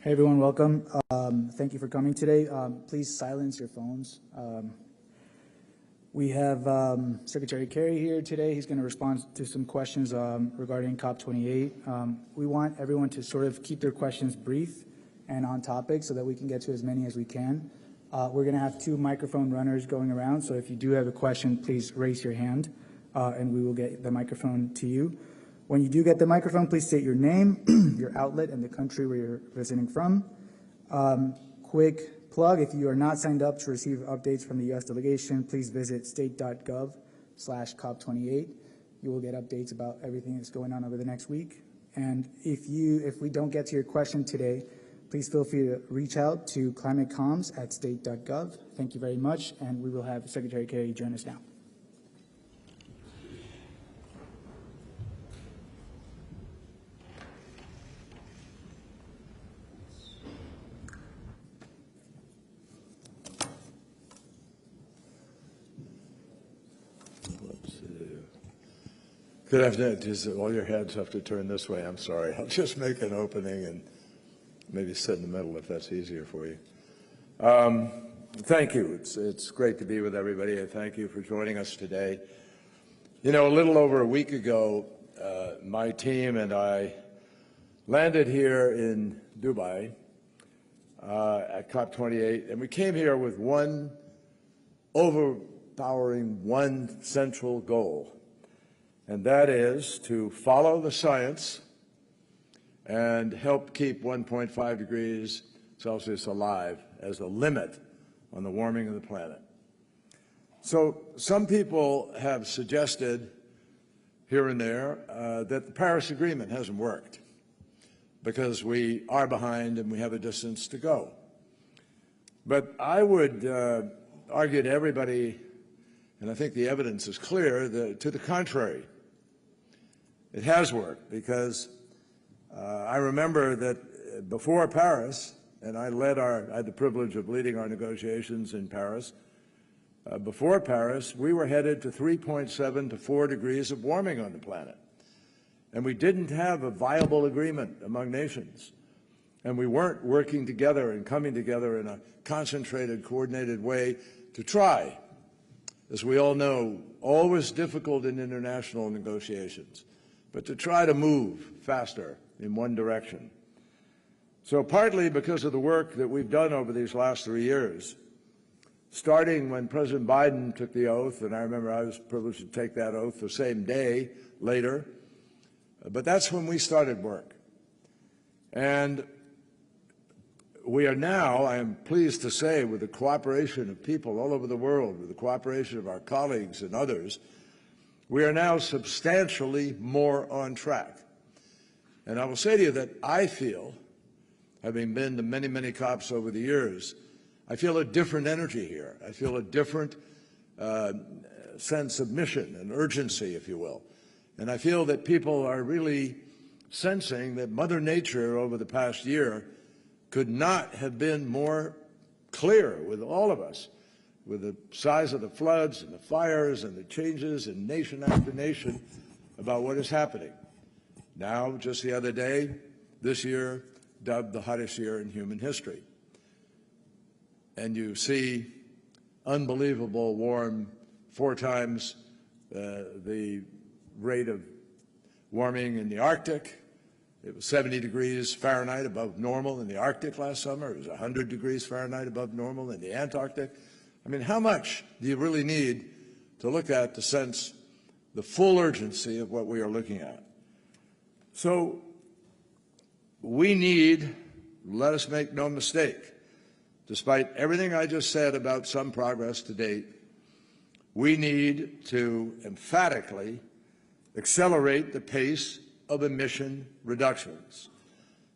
Hey everyone, welcome. Thank you for coming today. Please silence your phones. We have Secretary Kerry here today. He's going to respond to some questions regarding COP28. We want everyone to sort of keep their questions brief and on topic so that we can get to as many as we can. We're going to have 2 microphone runners going around, so if you do have a question, please raise your hand and we will get the microphone to you. When you do get the microphone, please state your name, your outlet, and the country where you're visiting from. Quick plug, if you are not signed up to receive updates from the U.S. delegation, please visit state.gov/COP28. You will get updates about everything that's going on over the next week. And if we don't get to your question today, please feel free to reach out to climatecomms@state.gov. Thank you very much, and we will have Secretary Kerry join us now. Good afternoon. Just all your heads have to turn this way. I'm sorry. I'll just make an opening and maybe sit in the middle if that's easier for you. Thank you. It's great to be with everybody, and thank you for joining us today. You know, a little over a week ago, my team and I landed here in Dubai at COP28, and we came here with one overpowering, one central goal. And that is to follow the science and help keep 1.5 degrees Celsius alive as a limit on the warming of the planet. So some people have suggested here and there that the Paris Agreement hasn't worked because we are behind and we have a distance to go. But I would argue to everybody, and I think the evidence is clear, to the contrary. It has worked because I remember that before Paris, and I had the privilege of leading our negotiations in Paris. Before Paris, we were headed to 3.7 to 4 degrees of warming on the planet. And we didn't have a viable agreement among nations. And we weren't working together and coming together in a concentrated, coordinated way to try. As we all know, always difficult in international negotiations, but to try to move faster in one direction. So partly because of the work that we've done over these last 3 years, starting when President Biden took the oath, and I remember I was privileged to take that oath the same day later, but that's when we started work. And we are now, I am pleased to say, with the cooperation of people all over the world, with the cooperation of our colleagues and others, we are now substantially more on track. And I will say to you that I feel, having been to many, many COPs over the years, I feel a different energy here. I feel a different sense of mission and urgency, if you will. And I feel that people are really sensing that Mother Nature over the past year could not have been more clear with all of us, with the size of the floods and the fires and the changes in nation after nation about what is happening. Now, just the other day, this year, dubbed the hottest year in human history. And you see unbelievable warm, 4 times the rate of warming in the Arctic. It was 70 degrees Fahrenheit above normal in the Arctic last summer. It was 100 degrees Fahrenheit above normal in the Antarctic. I mean, how much do you really need to look at to sense the full urgency of what we are looking at? So we need, let us make no mistake, despite everything I just said about some progress to date, we need to emphatically accelerate the pace of emission reductions.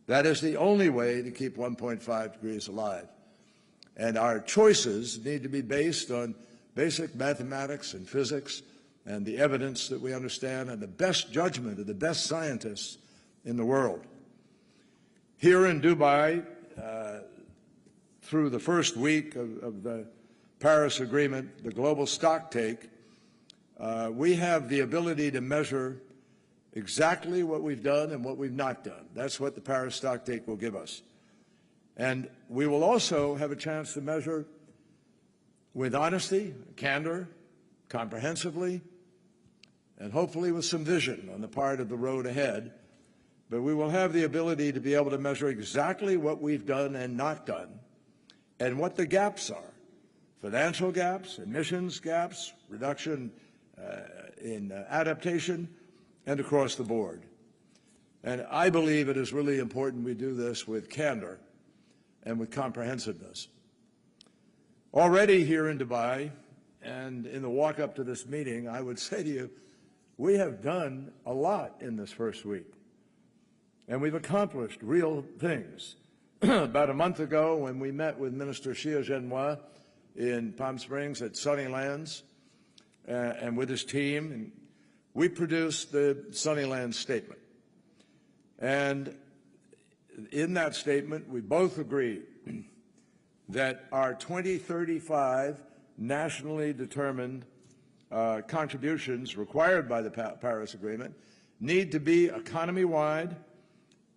That is the only way to keep 1.5 degrees alive. And our choices need to be based on basic mathematics and physics and the evidence that we understand and the best judgment of the best scientists in the world. Here in Dubai, through the first week of the Paris Agreement, the global stocktake, we have the ability to measure exactly what we've done and what we've not done. That's what the Paris stocktake will give us. And we will also have a chance to measure with honesty, candor, comprehensively, and hopefully with some vision on the part of the road ahead. But we will have the ability to be able to measure exactly what we've done and not done, and what the gaps are: financial gaps, emissions gaps, reduction in adaptation, and across the board. And I believe it is really important we do this with candor and with comprehensiveness. Already here in Dubai and in the walk-up to this meeting, I would say to you, we have done a lot in this first week, and we've accomplished real things. About a month ago, when we met with Minister Xia Zhenhua in Palm Springs at Sunnylands and with his team, and we produced the Sunnylands Statement. And in that statement, we both agreed that our 2035 nationally determined contributions required by the Paris Agreement need to be economy-wide,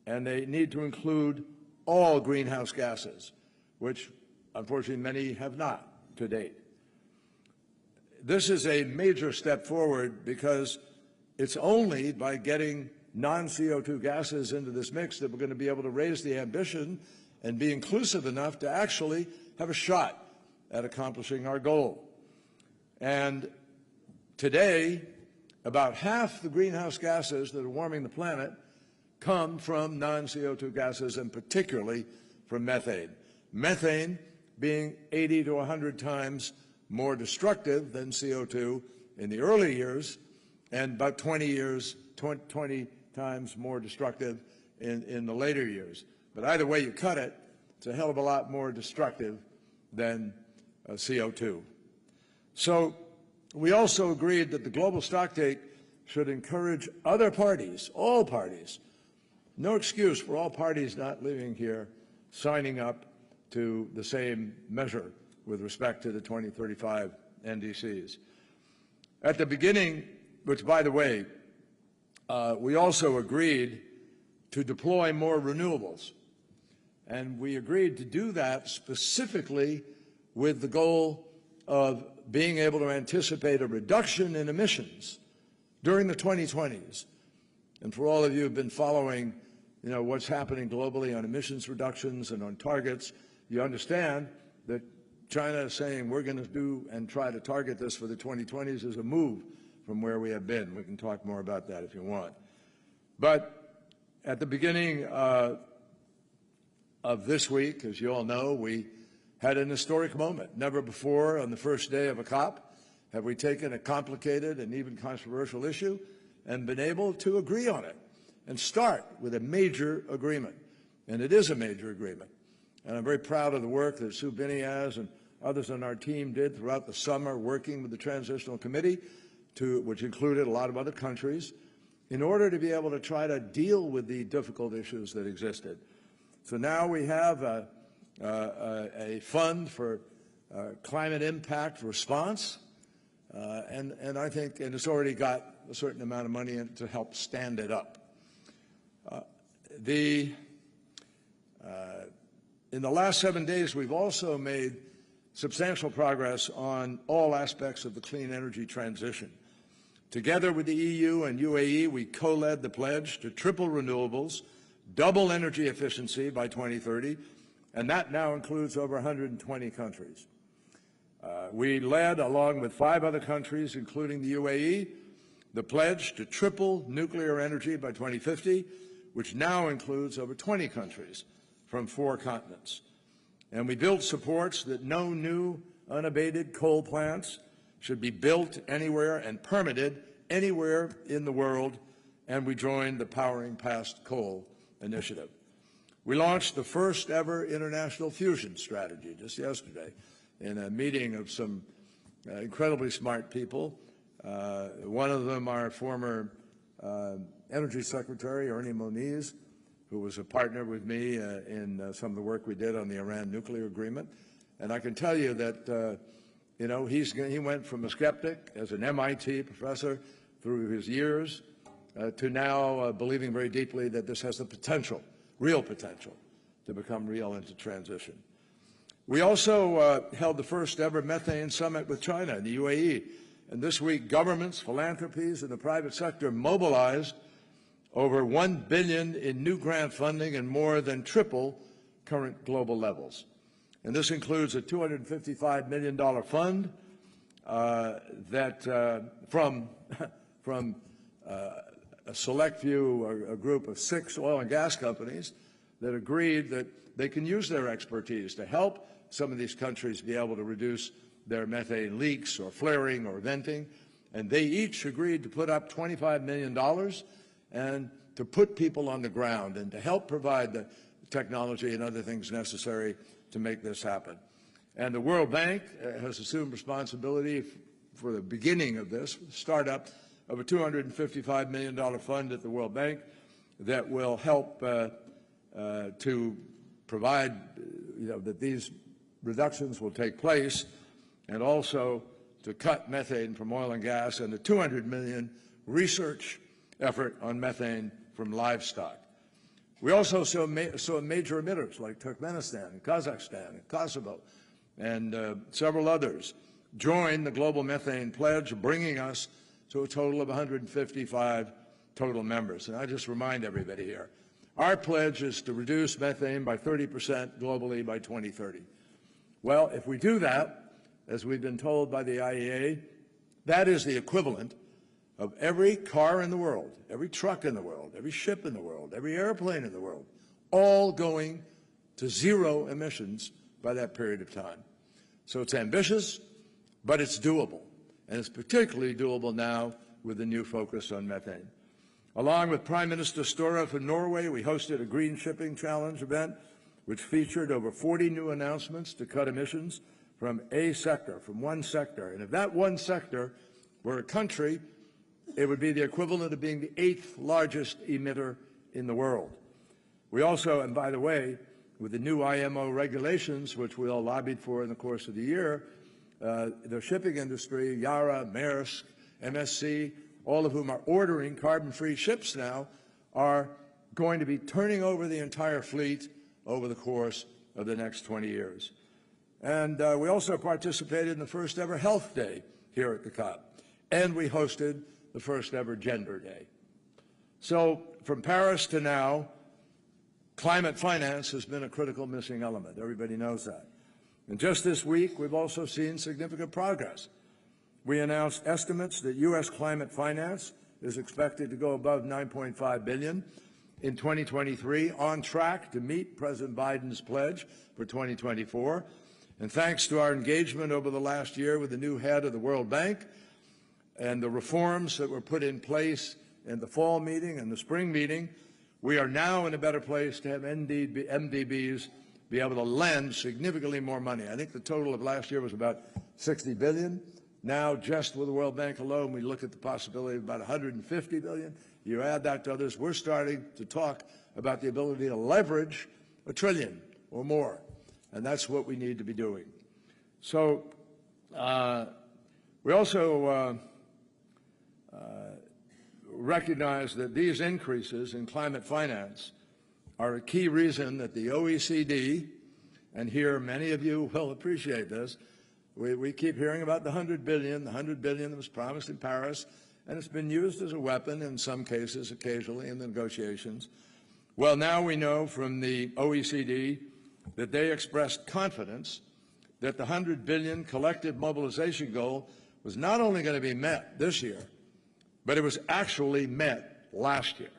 and they need to include all greenhouse gases, which unfortunately many have not to date. This is a major step forward because it's only by getting non-CO2 gases into this mix that we're going to be able to raise the ambition and be inclusive enough to actually have a shot at accomplishing our goal. And today, about half the greenhouse gases that are warming the planet come from non-CO2 gases, and particularly from methane. Methane being 80 to 100 times more destructive than CO2 in the early years, and about 20 times more destructive in the later years. But either way you cut it, it's a hell of a lot more destructive than CO2. So we also agreed that the global stocktake should encourage other parties, all parties, no excuse for all parties not living here signing up to the same measure with respect to the 2035 NDCs. At the beginning, which by the way, we also agreed to deploy more renewables. And we agreed to do that specifically with the goal of being able to anticipate a reduction in emissions during the 2020s. And for all of you who have been following, what's happening globally on emissions reductions and on targets, you understand that China is saying we're going to do and try to target this for the 2020s is a move from where we have been. We can talk more about that if you want. But at the beginning of this week, as you all know, we had an historic moment. Never before on the first day of a COP have we taken a complicated and even controversial issue and been able to agree on it and start with a major agreement. And it is a major agreement. And I'm very proud of the work that Sue Biniaz and others on our team did throughout the summer working with the Transitional Committee, which included a lot of other countries, in order to be able to try to deal with the difficult issues that existed. So now we have a fund for climate impact response, and I think it's already got a certain amount of money in it to help stand it up. In the last 7 days, we've also made substantial progress on all aspects of the clean energy transition. Together with the EU and UAE, we co-led the pledge to triple renewables, double energy efficiency by 2030, and that now includes over 120 countries. We led, along with 5 other countries, including the UAE, the pledge to triple nuclear energy by 2050, which now includes over 20 countries from 4 continents. And we built supports that no new unabated coal plants should be built anywhere and permitted anywhere in the world, and we joined the Powering Past Coal initiative. We launched the first ever international fusion strategy just yesterday in a meeting of some incredibly smart people. One of them, our former Energy Secretary, Ernie Moniz, who was a partner with me in some of the work we did on the Iran nuclear agreement. And I can tell you that, he went from a skeptic as an MIT professor through his years to now believing very deeply that this has the potential, real potential, to become real and to transition. We also held the first ever methane summit with China in the UAE. And this week, governments, philanthropies, and the private sector mobilized over $1 billion in new grant funding and more than triple current global levels. And this includes a $255 million fund from a select few, a group of 6 oil and gas companies that agreed that they can use their expertise to help some of these countries be able to reduce their methane leaks or flaring or venting. And they each agreed to put up $25 million and to put people on the ground and to help provide the technology and other things necessary to make this happen. And the World Bank has assumed responsibility for the beginning of this, startup of a $255 million fund at the World Bank that will help to provide, that these reductions will take place, and also to cut methane from oil and gas, and a $200 million research effort on methane from livestock. We also saw major emitters like Turkmenistan and Kazakhstan and Kosovo and several others join the global methane pledge, bringing us to a total of 155 total members. And I just remind everybody here, our pledge is to reduce methane by 30% globally by 2030. Well, if we do that, as we've been told by the IEA, that is the equivalent of every car in the world, every truck in the world, every ship in the world, every airplane in the world, all going to zero emissions by that period of time. So it's ambitious, but it's doable. And it's particularly doable now with the new focus on methane. Along with Prime Minister Støre from Norway, we hosted a Green Shipping Challenge event, which featured over 40 new announcements to cut emissions from a sector, from one sector. And if that one sector were a country, it would be the equivalent of being the 8th largest emitter in the world. We also, and by the way, with the new IMO regulations, which we all lobbied for in the course of the year, the shipping industry, Yara, Maersk, MSC, all of whom are ordering carbon-free ships now, are going to be turning over the entire fleet over the course of the next 20 years. And we also participated in the first ever Health Day here at the COP, and we hosted the first ever Gender Day. So from Paris to now, climate finance has been a critical missing element. Everybody knows that. And just this week, we've also seen significant progress. We announced estimates that U.S. climate finance is expected to go above $9.5 billion in 2023, on track to meet President Biden's pledge for 2024. And thanks to our engagement over the last year with the new head of the World Bank and the reforms that were put in place in the fall meeting and the spring meeting, we are now in a better place to have MDBs be able to lend significantly more money. I think the total of last year was about $60 billion. Now, just with the World Bank alone, we look at the possibility of about $150 billion. You add that to others, we're starting to talk about the ability to leverage $1 trillion or more. And that's what we need to be doing. So we also recognize that these increases in climate finance are a key reason that the OECD, and here many of you will appreciate this, we keep hearing about the $100 billion that was promised in Paris, and it's been used as a weapon in some cases, occasionally in the negotiations. Well, now we know from the OECD that they expressed confidence that the $100 billion collective mobilization goal was not only going to be met this year, but it was actually met last year.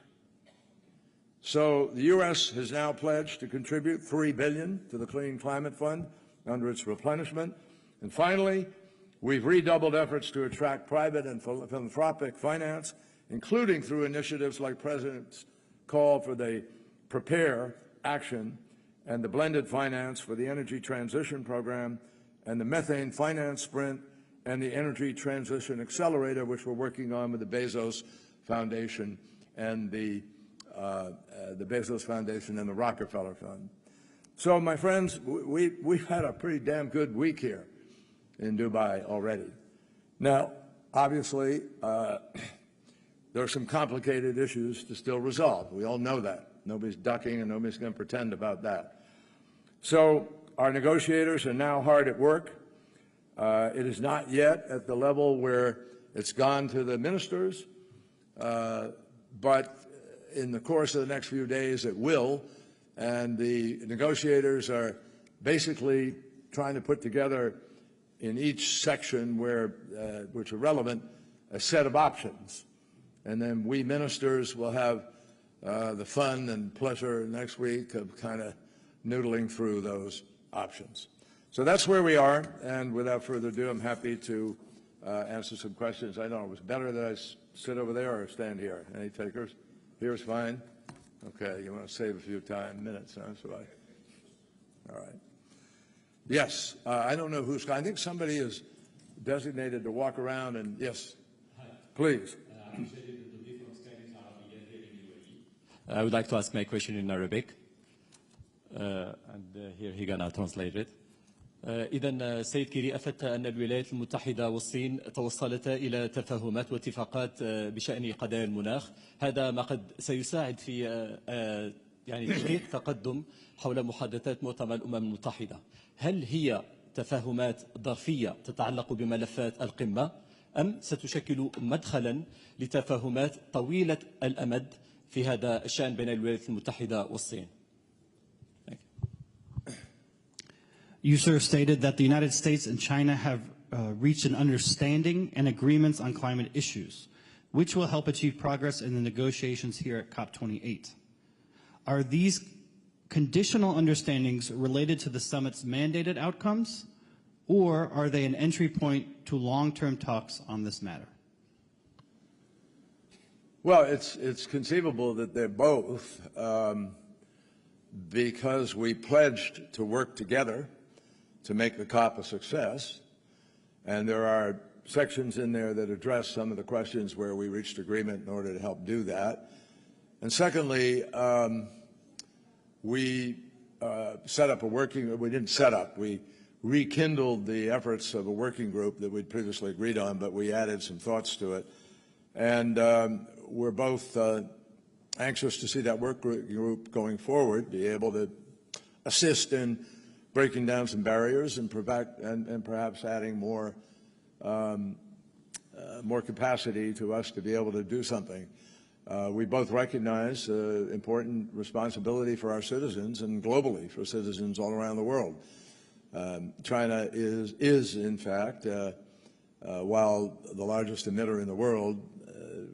So the U.S. has now pledged to contribute $3 billion to the Clean Climate Fund under its replenishment. And finally, we've redoubled efforts to attract private and philanthropic finance, including through initiatives like President's call for the Prepare Action and the blended finance for the Energy Transition Program and the Methane Finance Sprint and the Energy Transition Accelerator, which we're working on with the Bezos Foundation and the Bezos Foundation and the Rockefeller Fund. So, my friends, we've had a pretty damn good week here in Dubai already. Now, obviously, there are some complicated issues to still resolve. We all know that. Nobody's ducking and nobody's going to pretend about that. So our negotiators are now hard at work. It is not yet at the level where it's gone to the ministers, but in the course of the next few days it will, and the negotiators are basically trying to put together in each section which are relevant a set of options. And then we ministers will have the fun and pleasure next week of kind of noodling through those options. So that's where we are, and without further ado, I'm happy to answer some questions. I know it was better that I sit over there or stand here. Any takers? Here's fine. Okay, you want to save a few minutes, huh? So all right. Yes, I don't know who's, I think somebody is designated to walk around and, yes, please. I would like to ask my question in Arabic, and here he gonna translate it. إذا سيد كيري أفدت أن الولايات المتحدة والصين توصلتا إلى تفاهمات واتفاقات بشأن قضايا المناخ. هذا ما قد سيساعد في يعني تحقيق تقدم حول محادثات مؤتمر الأمم المتحدة. هل هي تفاهمات ظرفية تتعلق بملفات القمة أم ستشكل مدخلا لتفاهمات طويلة الأمد في هذا الشأن بين الولايات المتحدة والصين؟ You, sir, stated that the United States and China have reached an understanding and agreements on climate issues, which will help achieve progress in the negotiations here at COP28. Are these conditional understandings related to the summit's mandated outcomes, or are they an entry point to long-term talks on this matter? Well, it's conceivable that they're both, because we pledged to work together to make the COP a success, and there are sections in there that address some of the questions where we reached agreement in order to help do that. And secondly, we set up we rekindled the efforts of a working group that we'd previously agreed on, but we added some thoughts to it. And we're both anxious to see that work group going forward, be able to assist in breaking down some barriers and perhaps adding more capacity to us to be able to do something. We both recognize important responsibility for our citizens and globally for citizens all around the world. China is in fact, while the largest emitter in the world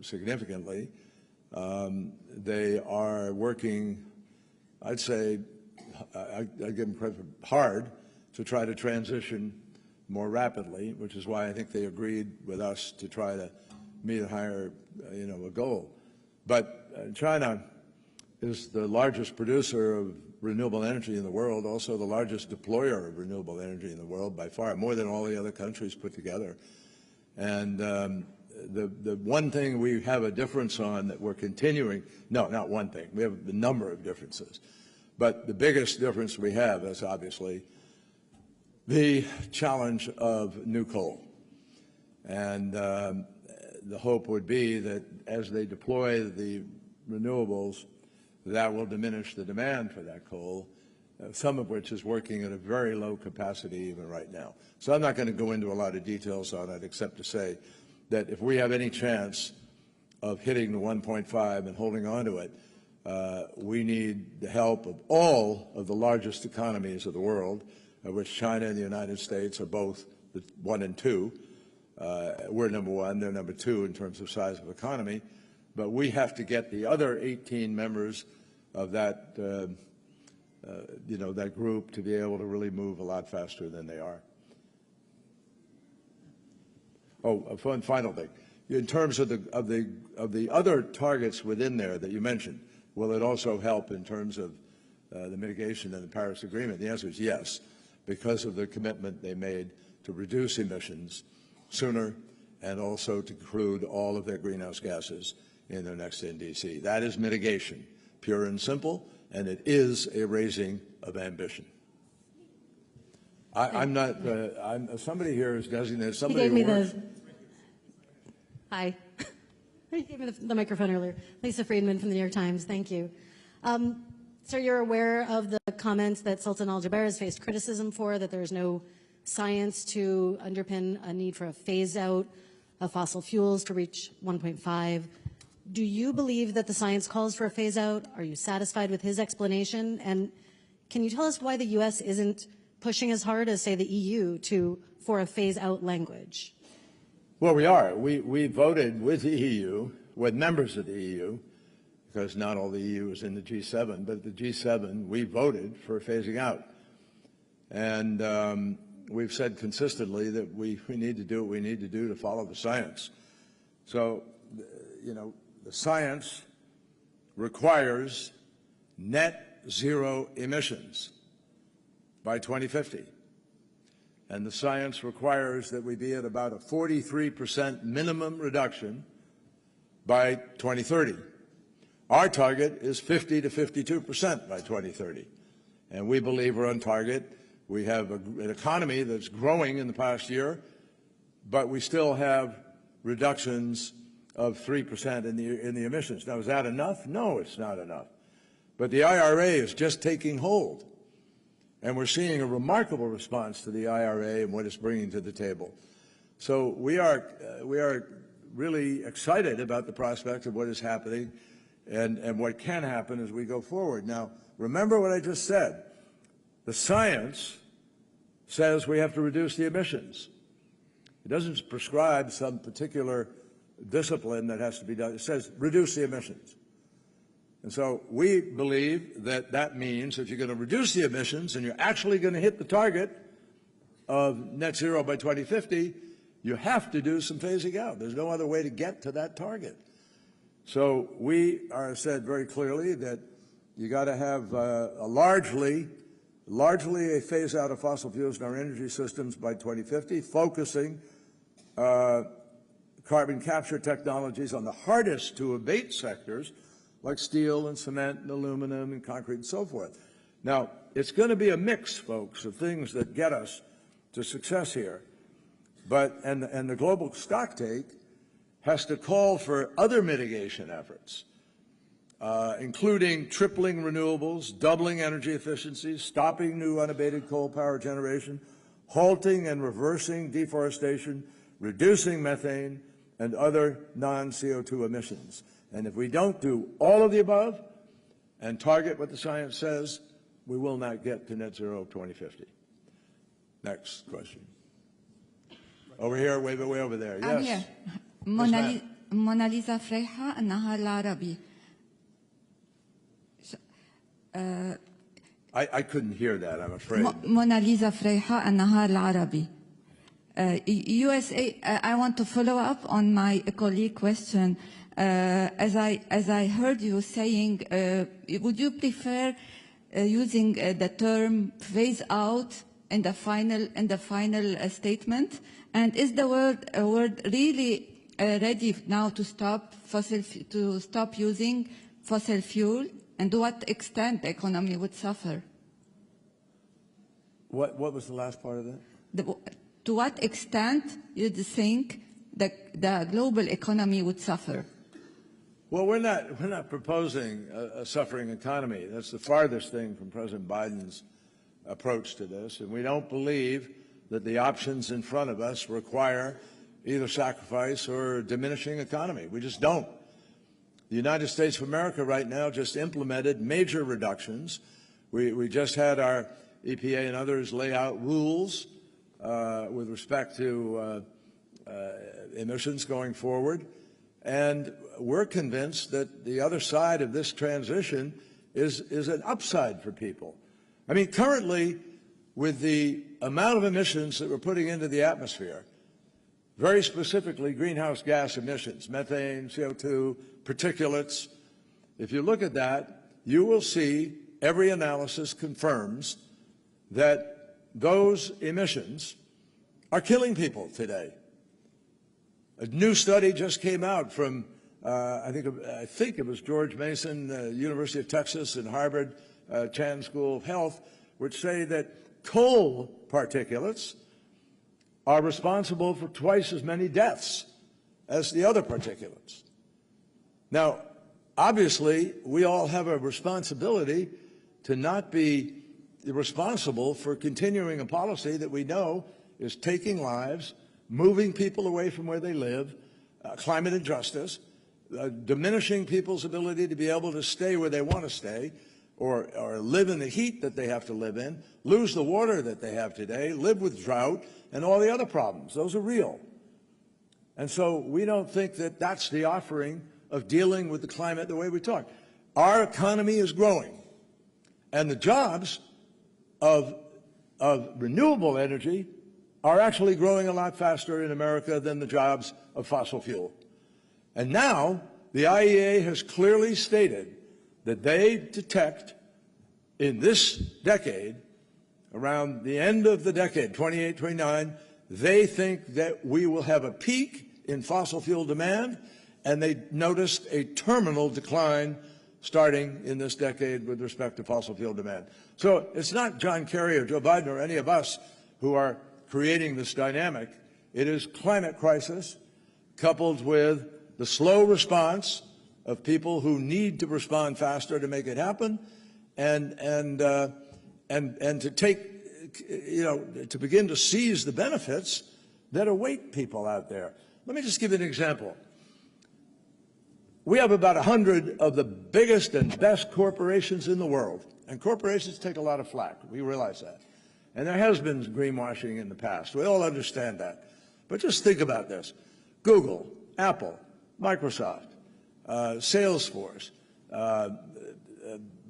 significantly, they are working, I'd say, I give them credit, hard to try to transition more rapidly, which is why I think they agreed with us to try to meet a higher, a goal. But China is the largest producer of renewable energy in the world, also the largest deployer of renewable energy in the world by far, more than all the other countries put together. And the one thing we have a difference on that we're continuing, no, not one thing, we have a number of differences. But the biggest difference we have is obviously the challenge of new coal. And the hope would be that as they deploy the renewables, that will diminish the demand for that coal, some of which is working at a very low capacity even right now. So I'm not going to go into a lot of details on it, except to say that if we have any chance of hitting the 1.5 and holding on to it, we need the help of all of the largest economies of the world, of which China and the United States are both the 1 and 2. We're number 1, they're number 2 in terms of size of economy. But we have to get the other 18 members of that, that group to be able to really move a lot faster than they are. Oh, a final thing. In terms of the other targets within there that you mentioned, will it also help in terms of the mitigation and the Paris Agreement? The answer is yes, because of the commitment they made to reduce emissions sooner and also to include all of their greenhouse gases in their next NDC. That is mitigation, pure and simple, and it is a raising of ambition. I'm not, somebody here is designated, somebody who works. Hi. You gave me the microphone earlier. Lisa Friedman from the New York Times. Thank you. Sir, you're aware of the comments that Sultan Al-Jaber has faced criticism for, that there's no science to underpin a need for a phase-out of fossil fuels to reach 1.5. Do you believe that the science calls for a phase-out? Are you satisfied with his explanation? And can you tell us why the U.S. isn't pushing as hard as, say, the EU for a phase-out language? Well, we are. We voted with the EU, with members of the EU, because not all the EU is in the G7, but the G7, we voted for phasing out. And we've said consistently that we need to do what we need to do to follow the science. So, you know, the science requires net zero emissions by 2050. And the science requires that we be at about a 43% minimum reduction by 2030. Our target is 50 to 52% by 2030. And we believe we're on target. We have an economy that's growing in the past year, but we still have reductions of 3% in the emissions. Now, is that enough? No, it's not enough. But the IRA is just taking hold. And we're seeing a remarkable response to the IRA and what it's bringing to the table. So we are really excited about the prospect of what is happening and what can happen as we go forward. Now, remember what I just said. The science says we have to reduce the emissions. It doesn't prescribe some particular discipline that has to be done. It says reduce the emissions. And so we believe that that means if you're going to reduce the emissions and you're actually going to hit the target of net zero by 2050, you have to do some phasing out. There's no other way to get to that target. So we are said very clearly that you got to have a largely a phase out of fossil fuels in our energy systems by 2050, focusing carbon capture technologies on the hardest to abate sectors like steel and cement and aluminum and concrete and so forth. Now, it's going to be a mix, folks, of things that get us to success here. But, and the global stocktake has to call for other mitigation efforts, including tripling renewables, doubling energy efficiency, stopping new unabated coal power generation, halting and reversing deforestation, reducing methane, and other non-CO2 emissions. And if we don't do all of the above and target what the science says, we will not get to net zero 2050. Next question. Over here, way over there. I'm Yes. here. Yes, Mona Lisa Freja, النهار العربي. I couldn't hear that, I'm afraid. Mona Lisa Freja, النهار العربي. USA, I want to follow up on my colleague question. As I heard you saying, would you prefer using the term phase out in the final statement? And is the world really ready now to stop using fossil fuel? And to what extent the economy would suffer? What was the last part of that? To what extent you think the global economy would suffer? Well, we're not proposing a suffering economy. That's the farthest thing from President Biden's approach to this. And we don't believe that the options in front of us require either sacrifice or diminishing economy. We just don't. The United States of America right now just implemented major reductions. We just had our EPA and others lay out rules with respect to emissions going forward. And we're convinced that the other side of this transition is an upside for people. I mean, currently, with the amount of emissions that we're putting into the atmosphere, very specifically greenhouse gas emissions, methane, CO2, particulates, if you look at that, you will see every analysis confirms that those emissions are killing people today. A new study just came out from, I think it was George Mason, University of Texas, and Harvard Chan School of Health, which say that coal particulates are responsible for twice as many deaths as the other particulates. Now, obviously, we all have a responsibility to not be responsible for continuing a policy that we know is taking lives, moving people away from where they live, climate injustice, diminishing people's ability to be able to stay where they want to stay, or live in the heat that they have to live in, lose the water that they have today, live with drought, and all the other problems. Those are real. And so we don't think that that's the offering of dealing with the climate the way we talk. Our economy is growing, and the jobs of renewable energy are actually growing a lot faster in America than the jobs of fossil fuel. And now the IEA has clearly stated that they detect in this decade, around the end of the decade, 28, 29, they think that we will have a peak in fossil fuel demand, and they noticed a terminal decline starting in this decade with respect to fossil fuel demand. So it's not John Kerry or Joe Biden or any of us who are creating this dynamic. It is climate crisis coupled with the slow response of people who need to respond faster to make it happen, and to take, to begin to seize the benefits that await people out there. Let me just give you an example. We have about 100 of the biggest and best corporations in the world, and corporations take a lot of flack. We realize that. And there has been greenwashing in the past. We all understand that. But just think about this. Google, Apple, Microsoft, Salesforce,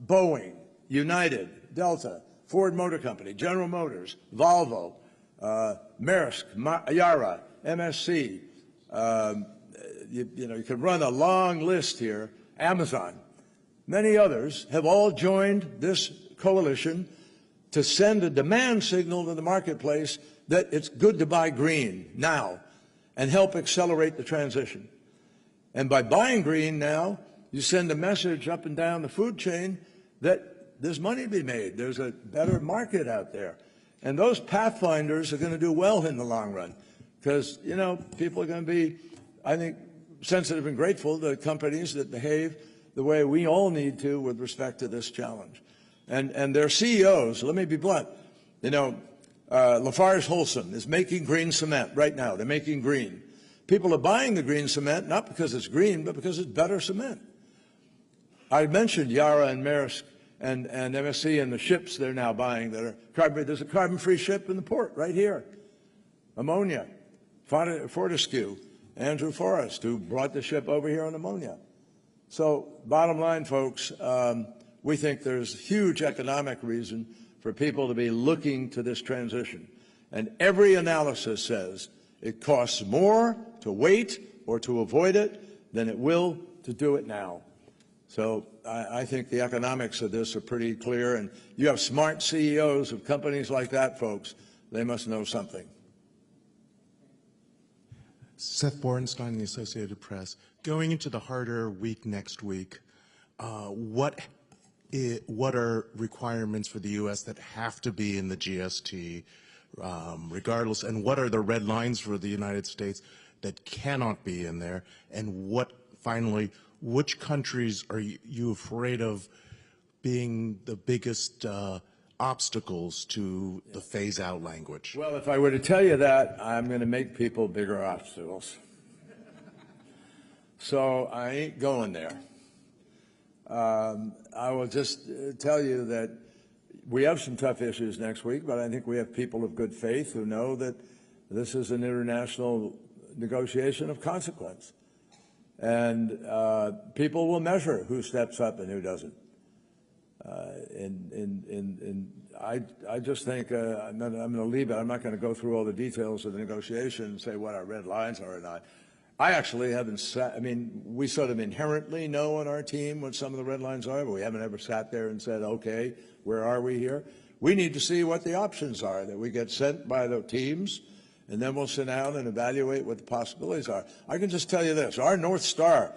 Boeing, United, Delta, Ford Motor Company, General Motors, Volvo, Maersk, Yara, MSC, you can run a long list here, Amazon. Many others have all joined this coalition to send a demand signal to the marketplace that it's good to buy green now and help accelerate the transition. And by buying green now, you send a message up and down the food chain that there's money to be made. There's a better market out there. And those pathfinders are going to do well in the long run because, people are going to be, I think, sensitive and grateful to companies that behave the way we all need to with respect to this challenge. And their CEOs, let me be blunt, Lafarge Holcim is making green cement right now. They're making green. People are buying the green cement not because it's green, but because it's better cement. I mentioned Yara and Maersk and MSC and the ships they're now buying that are carbon. There's a carbon-free ship in the port right here. Ammonia, Fortescue, Andrew Forrest, who brought the ship over here on ammonia. So bottom line, folks, we think there's huge economic reason for people to be looking to this transition. And every analysis says it costs more to wait or to avoid it than it will to do it now. So I think the economics of this are pretty clear. And you have smart CEOs of companies like that, folks. They must know something. Seth Borenstein, the Associated Press. Going into the harder week next week, what are requirements for the U.S. that have to be in the GST, regardless, and what are the red lines for the United States that cannot be in there? And finally, which countries are you afraid of being the biggest obstacles to the phase-out language? Well, if I were to tell you that, I'm going to make people bigger obstacles. So I ain't going there. I will just tell you that we have some tough issues next week, but I think we have people of good faith who know that this is an international negotiation of consequence. And people will measure who steps up and who doesn't. I just think I'm going to leave it. I'm not going to go through all the details of the negotiation and say what our red lines are or not. I actually haven't sat, we sort of inherently know on our team what some of the red lines are, but we haven't ever sat there and said, okay, where are we here? We need to see what the options are that we get sent by the teams, and then we'll sit down and evaluate what the possibilities are. I can just tell you this, our North Star,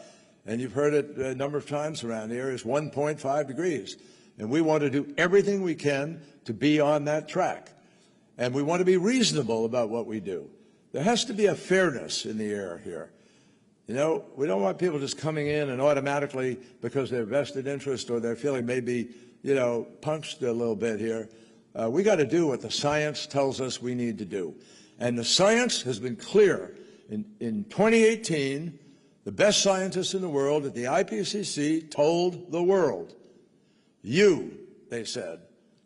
and you've heard it a number of times around here, is 1.5 degrees. And we want to do everything we can to be on that track. And we want to be reasonable about what we do. There has to be a fairness in the air here. We don't want people just coming in and automatically, because their vested interest or they're feeling maybe, punched a little bit here, We got to do what the science tells us we need to do. And the science has been clear. In 2018, the best scientists in the world at the IPCC told the world, you, they said,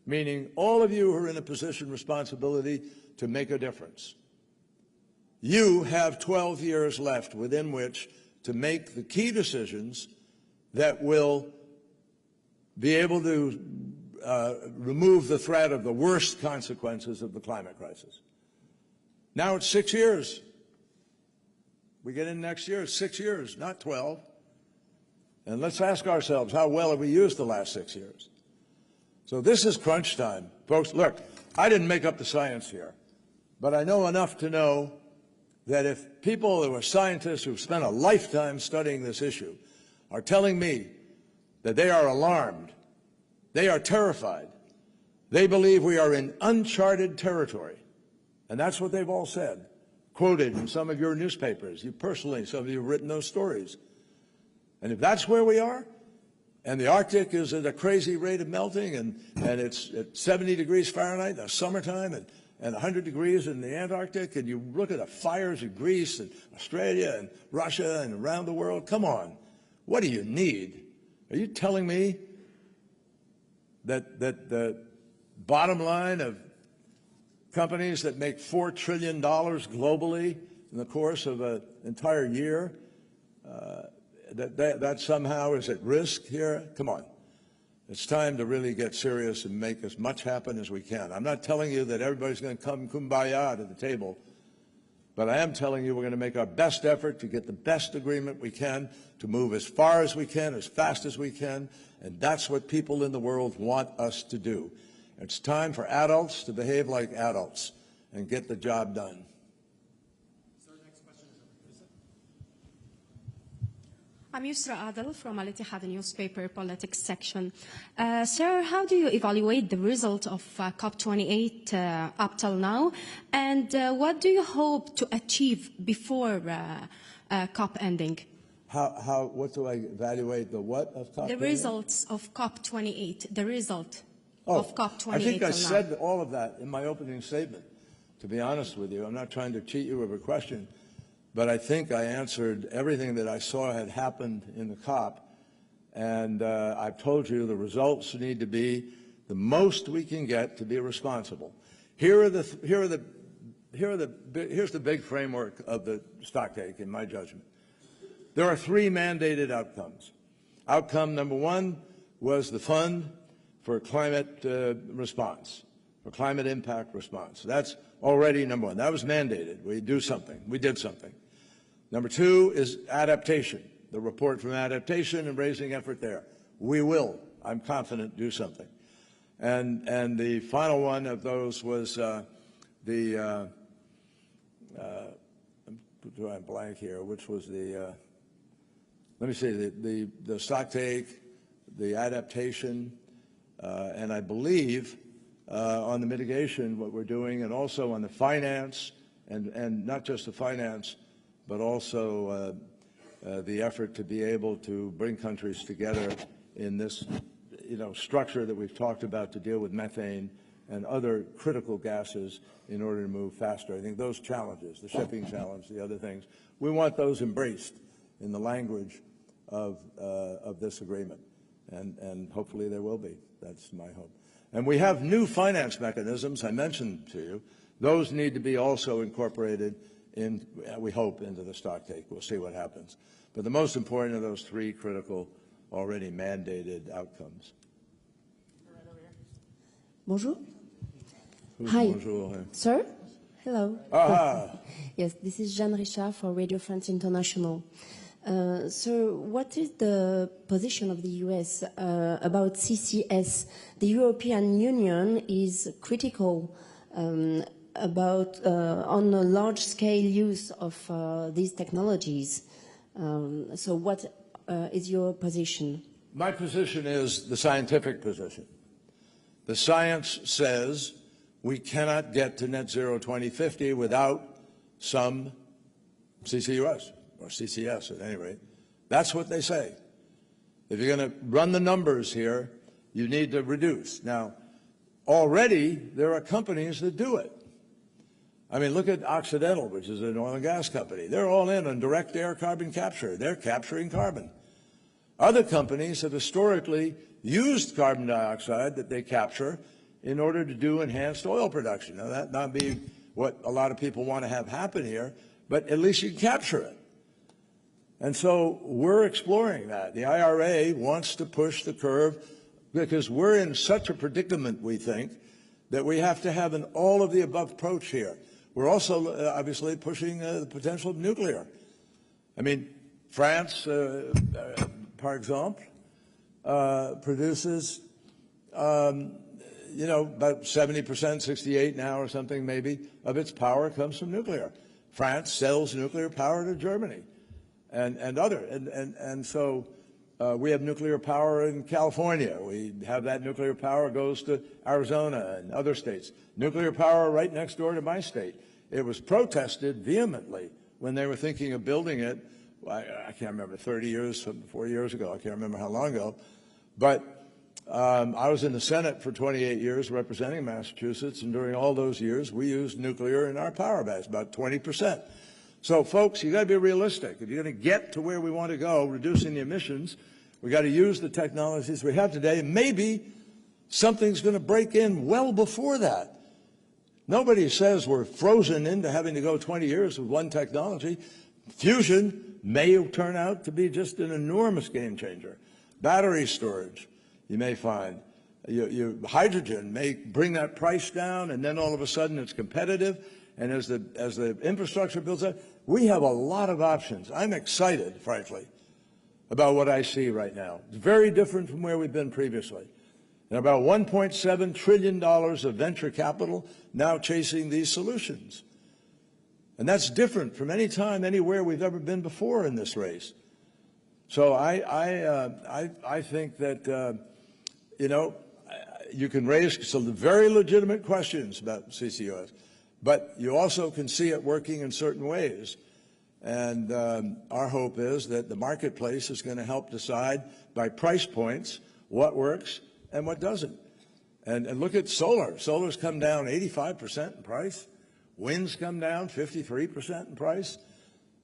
meaning all of you who are in a position of responsibility to make a difference, you have 12 years left within which to make the key decisions that will be able to remove the threat of the worst consequences of the climate crisis. Now it's 6 years. We get in next year, it's 6 years, not 12. And let's ask ourselves, how well have we used the last 6 years? So this is crunch time. Folks, look, I didn't make up the science here, but I know enough to know that if people who are scientists who've spent a lifetime studying this issue are telling me that they are alarmed, they are terrified, they believe we are in uncharted territory, and that's what they've all said, quoted in some of your newspapers. You personally, some of you have written those stories. And if that's where we are, and the Arctic is at a crazy rate of melting, and it's at 70 degrees Fahrenheit in the summertime, and 100 degrees in the Antarctic, and you look at the fires in Greece and Australia and Russia and around the world, come on, what do you need? Are you telling me that the bottom line of companies that make $4 trillion globally in the course of an entire year, that somehow is at risk here? Come on. It's time to really get serious and make as much happen as we can. I'm not telling you that everybody's going to come kumbaya to the table, but I am telling you we're going to make our best effort to get the best agreement we can, to move as far as we can, as fast as we can, and that's what people in the world want us to do. It's time for adults to behave like adults and get the job done. I'm Yusra Adel from Al Ittihad newspaper politics section. Sir, how do you evaluate the result of COP28 up till now? And what do you hope to achieve before COP ending? What do I evaluate the what of COP28? The results of COP28, the result of COP28 I think I till said now. all of that in my opening statement, to be honest with you. I'm not trying to cheat you of a question. But I think I answered everything that I saw had happened in the COP, and I've told you the results need to be the most we can get to be responsible. Here's the big framework of the stocktake, in my judgment. There are 3 mandated outcomes. Outcome number 1 was the fund for climate response, for climate impact response. That's already number 1. That was mandated. We do something. We did something. Number 2 is adaptation, the report from adaptation and raising effort there. We will, I'm confident, do something. And the final one of those was I'm drawing a blank here, which was the, let me see, the stocktake, the adaptation, and I believe on the mitigation, what we're doing, and also on the finance, and not just the finance, but also the effort to be able to bring countries together in this, structure that we've talked about to deal with methane and other critical gases in order to move faster. I think those challenges, the shipping challenge, the other things, we want those embraced in the language of this agreement, and hopefully there will be. That's my hope. And we have new finance mechanisms I mentioned to you. Those need to be also incorporated in, we hope, into the stocktake. We'll see what happens. But the most important of those 3 critical, already mandated outcomes. Bonjour. Hi. Bonjour. Sir? Hello. Yes, this is Jeanne Richard for Radio France International. So what is the position of the US about CCS? The European Union is critical about on a large-scale use of these technologies. So what is your position? My position is the scientific position. The science says we cannot get to net zero 2050 without some CCUS, or CCS at any rate. That's what they say. If you're going to run the numbers here, you need to reduce. Now, already there are companies that do it. I mean, look at Occidental, which is an oil and gas company. They're all in on direct air carbon capture. They're capturing carbon. Other companies have historically used carbon dioxide that they capture in order to do enhanced oil production. Now, that not be what a lot of people want to have happen here, but at least you can capture it. And so we're exploring that. The IRA wants to push the curve because we're in such a predicament, we think, that we have to have an all-of-the-above approach here. We're also obviously pushing the potential of nuclear. I mean, France, par exemple, produces, about 70%, 68 now or something maybe, of its power comes from nuclear. France sells nuclear power to Germany and so we have nuclear power in California. We have that nuclear power goes to Arizona and other states. Nuclear power right next door to my state. It was protested vehemently when they were thinking of building it. I can't remember, 30 years, 40 years ago. I can't remember how long ago. But I was in the Senate for 28 years representing Massachusetts, and during all those years, we used nuclear in our power base, about 20%. So, folks, you got to be realistic. If you're going to get to where we want to go, reducing the emissions, we got to use the technologies we have today. Maybe something's going to break in well before that. Nobody says we're frozen into having to go 20 years with one technology. Fusion may turn out to be just an enormous game changer. Battery storage, you may find. Hydrogen may bring that price down, and then all of a sudden it's competitive. And as the infrastructure builds up, we have a lot of options. I'm excited, frankly, about what I see right now. It's very different from where we've been previously. And about $1.7 trillion of venture capital now chasing these solutions. And that's different from any time, anywhere we've ever been before in this race. So I think that, you can raise some very legitimate questions about CCUS, but you also can see it working in certain ways. And our hope is that the marketplace is going to help decide by price points what works and what doesn't. And look at solar. Solar's come down 85% in price. Wind's come down 53% in price.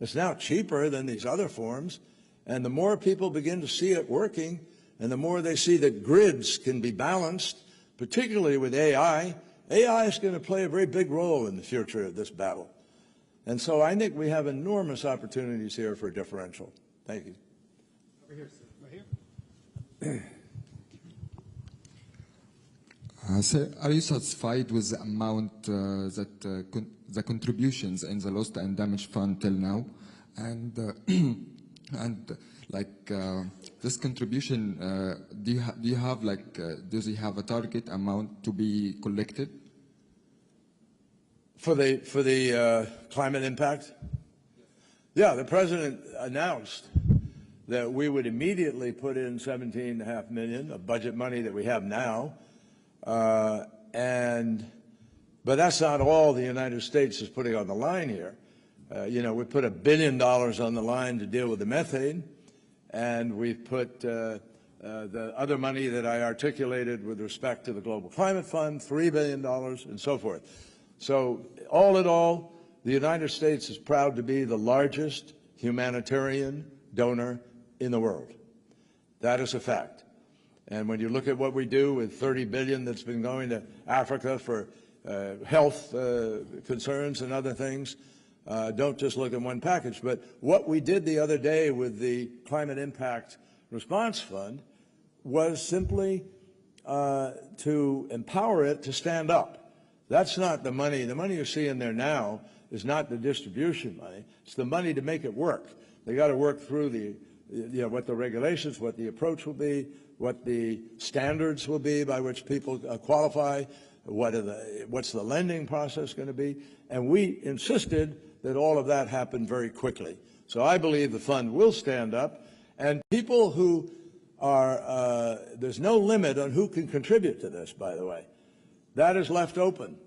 It's now cheaper than these other forms. And the more people begin to see it working, and the more they see that grids can be balanced, particularly with AI, AI is going to play a very big role in the future of this battle. And so I think we have enormous opportunities here for a differential. Thank you. Over here, sir. Right here. Sir, are you satisfied with the amount the contributions in the Lost and Damaged Fund till now? And this contribution, does he have a target amount to be collected? For the climate impact? Yeah, the president announced that we would immediately put in $17.5 million of budget money that we have now. But that's not all the United States is putting on the line here. We put $1 billion on the line to deal with the methane, and we've put the other money that I articulated with respect to the Global Climate Fund, $3 billion, and so forth. So all in all, the United States is proud to be the largest humanitarian donor in the world. That is a fact. And when you look at what we do with $30 billion that's been going to Africa for health concerns and other things, don't just look at one package. But what we did the other day with the Climate Impact Response Fund was simply to empower it to stand up. That's not the money. The money you see in there now is not the distribution money. It's the money to make it work. They got to work through what the regulations, what the approach will be, what the standards will be by which people qualify, what's the lending process going to be. And we insisted that all of that happen very quickly. So I believe the fund will stand up, and people who are, there's no limit on who can contribute to this, by the way. That is left open.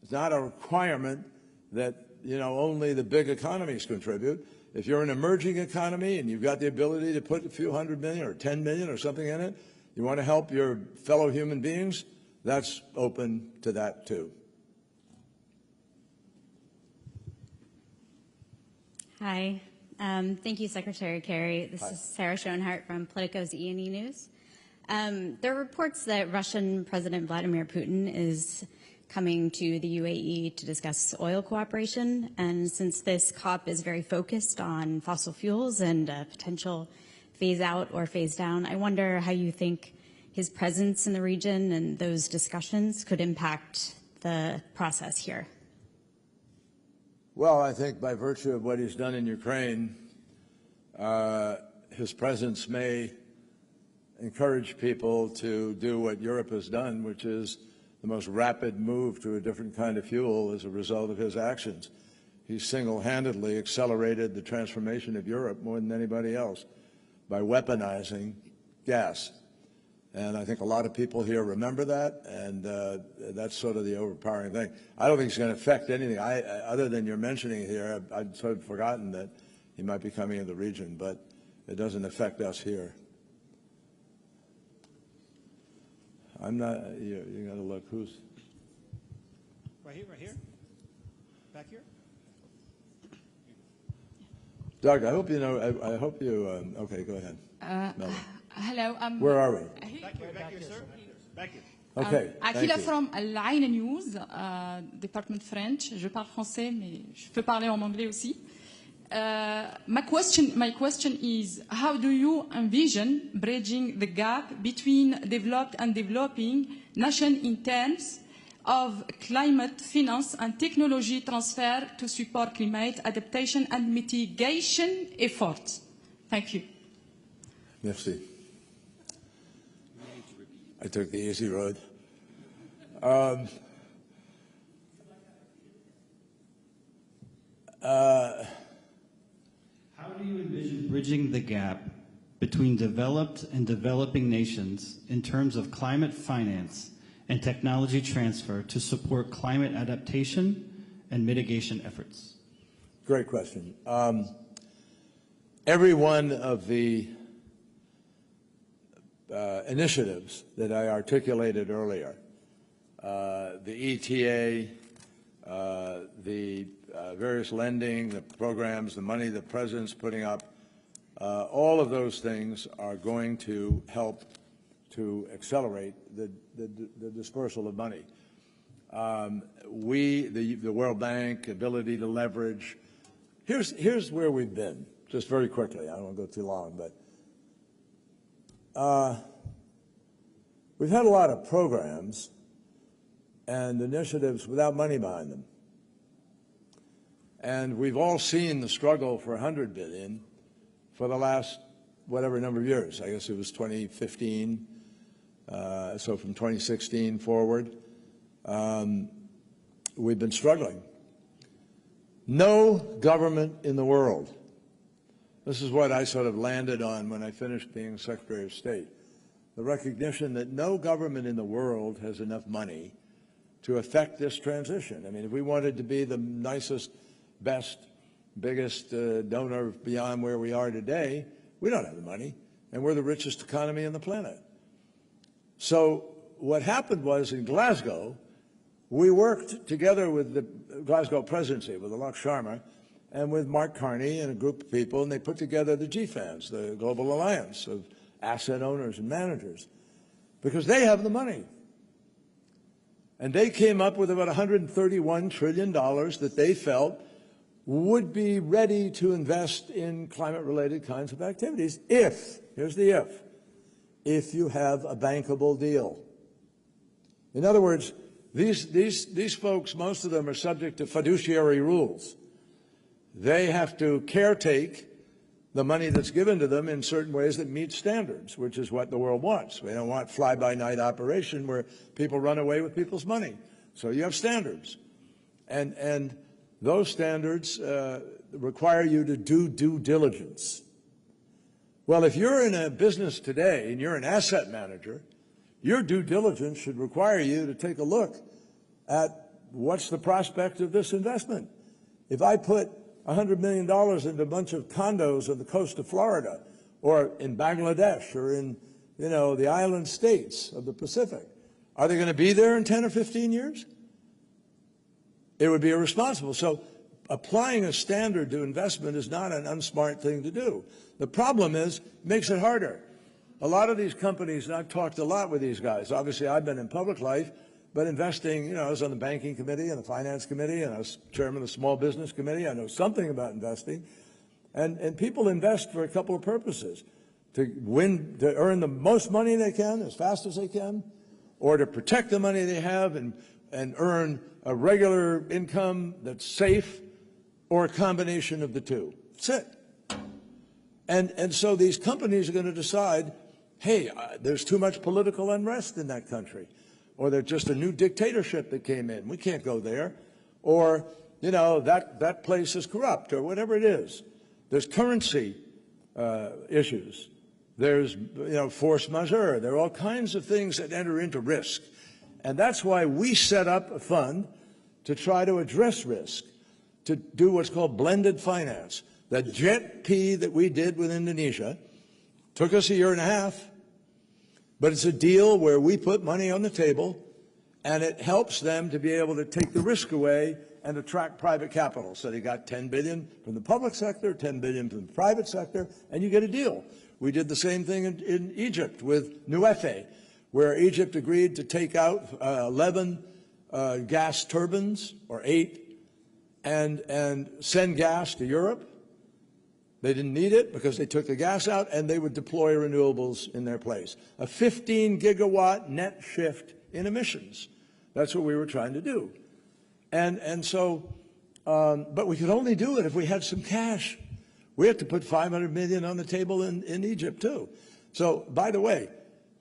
It's not a requirement that, only the big economies contribute. If you're an emerging economy and you've got the ability to put a few $100 million or $10 million or something in it, you want to help your fellow human beings, that's open to that too. Hi. Thank you, Secretary Kerry. This Hi. is Sarah Schoenhart from Politico's E&E News. There are reports that Russian President Vladimir Putin is coming to the UAE to discuss oil cooperation. And since this COP is very focused on fossil fuels and potential phase out or phase down, I wonder how you think his presence in the region and those discussions could impact the process here. Well, I think by virtue of what he's done in Ukraine, his presence may encourage people to do what Europe has done, which is the most rapid move to a different kind of fuel as a result of his actions. He single-handedly accelerated the transformation of Europe more than anybody else by weaponizing gas. And I think a lot of people here remember that, and that's sort of the overpowering thing. I don't think it's going to affect anything. Other than you're mentioning it here, I'd sort of forgotten that he might be coming in the region, but it doesn't affect us here. I'm not, you got to look, who's? Right here? Back here? Doug, I hope you know, I hope you, okay, go ahead. Hello. Where are we? Back here, sir. Back here. Okay, Akila from Line News, département French. Je parle français, mais je peux parler en anglais aussi. My question is, how do you envision bridging the gap between developed and developing nations in terms of climate finance and technology transfer to support climate adaptation and mitigation efforts? Thank you. Merci. I took the easy road. How do you envision bridging the gap between developed and developing nations in terms of climate finance and technology transfer to support climate adaptation and mitigation efforts? Great question. Every one of the initiatives that I articulated earlier, the ETA, the various lending, the programs, the money the President's putting up, all of those things are going to help to accelerate the dispersal of money. The World Bank, ability to leverage. Here's where we've been, just very quickly. I don't want to go too long, but we've had a lot of programs and initiatives without money behind them. And we've all seen the struggle for $100 billion for the last whatever number of years. I guess it was 2015, so from 2016 forward, we've been struggling. No government in the world, this is what I sort of landed on when I finished being Secretary of State, the recognition that no government in the world has enough money to affect this transition. I mean, if we wanted to be the nicest, best, biggest donor beyond where we are today, we don't have the money, and we're the richest economy on the planet. So what happened was in Glasgow, we worked together with the Glasgow presidency, with Alok Sharma, and with Mark Carney and a group of people, and they put together the GFANs, the Global Alliance of Asset Owners and Managers, because they have the money. And they came up with about $131 trillion that they felt would be ready to invest in climate-related kinds of activities if, here's the if you have a bankable deal. In other words, these folks, most of them are subject to fiduciary rules. They have to caretake the money that's given to them in certain ways that meet standards, which is what the world wants. We don't want fly-by-night operation where people run away with people's money. So you have standards. And those standards require you to do due diligence. Well, if you're in a business today and you're an asset manager, your due diligence should require you to take a look at what's the prospect of this investment. If I put $100 million into a bunch of condos on the coast of Florida or in Bangladesh or in, the island states of the Pacific, Are they going to be there in 10 or 15 years? It would be irresponsible. So applying a standard to investment is not an unsmart thing to do. The problem is, it makes it harder. A lot of these companies, and I've talked a lot with these guys. Obviously, I've been in public life, but investing, I was on the banking committee and the finance committee, and I was chairman of the small business committee. I know something about investing. And people invest for a couple of purposes: to earn the most money they can as fast as they can, or to protect the money they have and earn a regular income that's safe, or a combination of the two. That's it. And so these companies are going to decide, hey, there's too much political unrest in that country, or there's just a new dictatorship that came in. We can't go there. Or, that place is corrupt, or whatever it is. There's currency issues. There's, force majeure. There are all kinds of things that enter into risk. And that's why we set up a fund to try to address risk, to do what's called blended finance. The JET-P that we did with Indonesia took us a year and a half, but it's a deal where we put money on the table, and it helps them to be able to take the risk away and attract private capital. So they got $10 billion from the public sector, $10 billion from the private sector, and you get a deal. We did the same thing in Egypt with Nuefe, where Egypt agreed to take out 11 gas turbines, or 8, and send gas to Europe. They didn't need it because they took the gas out, and they would deploy renewables in their place. A 15-gigawatt net shift in emissions. That's what we were trying to do. And so, but we could only do it if we had some cash. We had to put $500 million on the table in Egypt, too. So, by the way,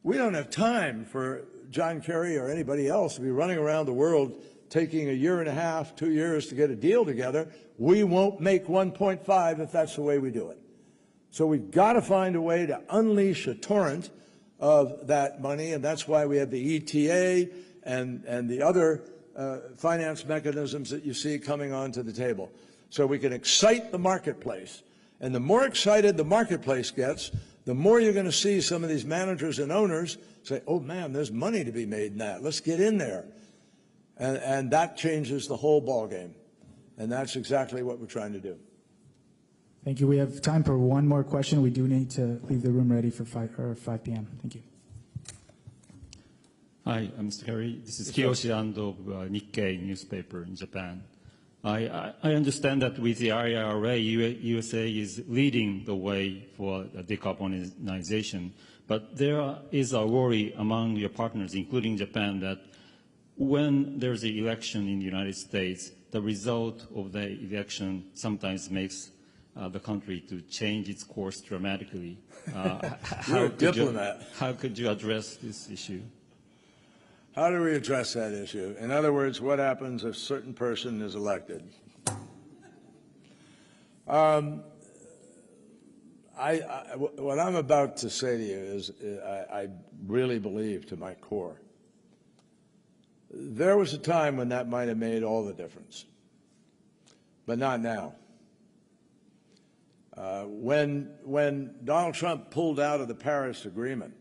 we don't have time for John Kerry or anybody else to be running around the world taking a year and a half, 2 years to get a deal together. We won't make 1.5 if that's the way we do it. So we've got to find a way to unleash a torrent of that money, and that's why we have the ETA and the other finance mechanisms that you see coming onto the table. So we can excite the marketplace. And the more excited the marketplace gets, the more you're going to see some of these managers and owners say, oh, man, there's money to be made in that. Let's get in there. And that changes the whole ballgame. And that's exactly what we're trying to do. Thank you. We have time for one more question. We do need to leave the room ready for 5 p.m. Thank you. Hi, Mr. Kerry. This is Kiyoshi Ando of Nikkei newspaper in Japan. I understand that with the IRA, USA is leading the way for decarbonization. But there is a worry among your partners, including Japan, that when there's an election in the United States, the result of the election sometimes makes the country to change its course dramatically. You're a diplomat. How could you address this issue? How do we address that issue? In other words, what happens if a certain person is elected? What I'm about to say to you is I really believe to my core. There was a time when that might have made all the difference, but not now. When Donald Trump pulled out of the Paris Agreement,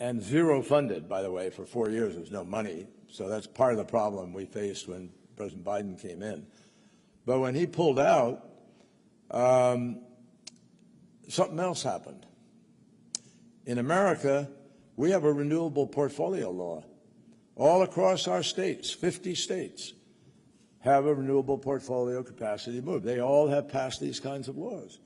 and zero funded, by the way, for 4 years, there was no money, so that's part of the problem we faced when President Biden came in. But when he pulled out, something else happened. In America, we have a renewable portfolio law. All across our states, 50 states, have a renewable portfolio capacity move. They all have passed these kinds of laws.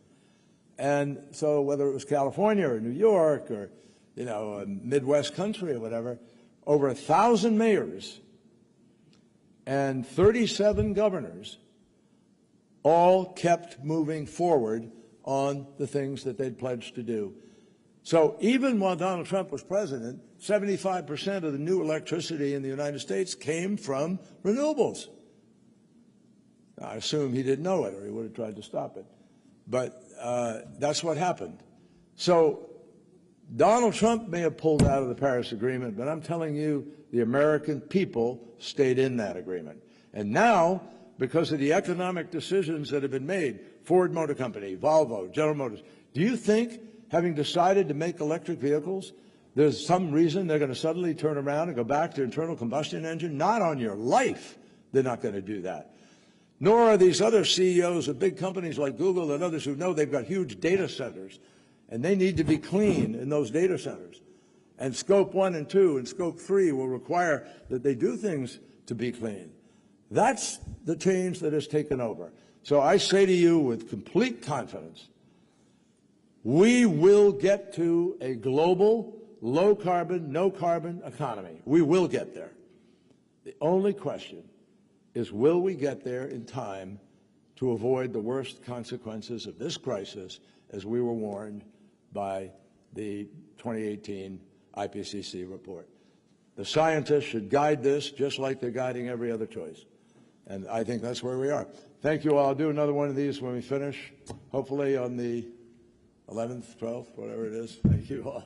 And so whether it was California or New York or, a Midwest country or whatever, over 1,000 mayors and 37 governors all kept moving forward on the things that they'd pledged to do. So even while Donald Trump was president, 75% of the new electricity in the United States came from renewables. Now, I assume he didn't know it or he would have tried to stop it. But that's what happened. So Donald Trump may have pulled out of the Paris Agreement, but I'm telling you, the American people stayed in that agreement. And now, because of the economic decisions that have been made, Ford Motor Company, Volvo, General Motors, do you think, having decided to make electric vehicles, there's some reason they're going to suddenly turn around and go back to internal combustion engine? Not on your life. They're not going to do that. Nor are these other CEOs of big companies like Google and others who know they've got huge data centers, and they need to be clean in those data centers. And Scope 1 and 2 and Scope 3 will require that they do things to be clean. That's the change that has taken over. So I say to you with complete confidence, we will get to a global, low-carbon, no-carbon economy. We will get there. The only question is, will we get there in time to avoid the worst consequences of this crisis, as we were warned by the 2018 IPCC report? The scientists should guide this just like they're guiding every other choice. And I think that's where we are. Thank you all. I'll do another one of these when we finish, hopefully on the 11th, 12th, whatever it is. Thank you all.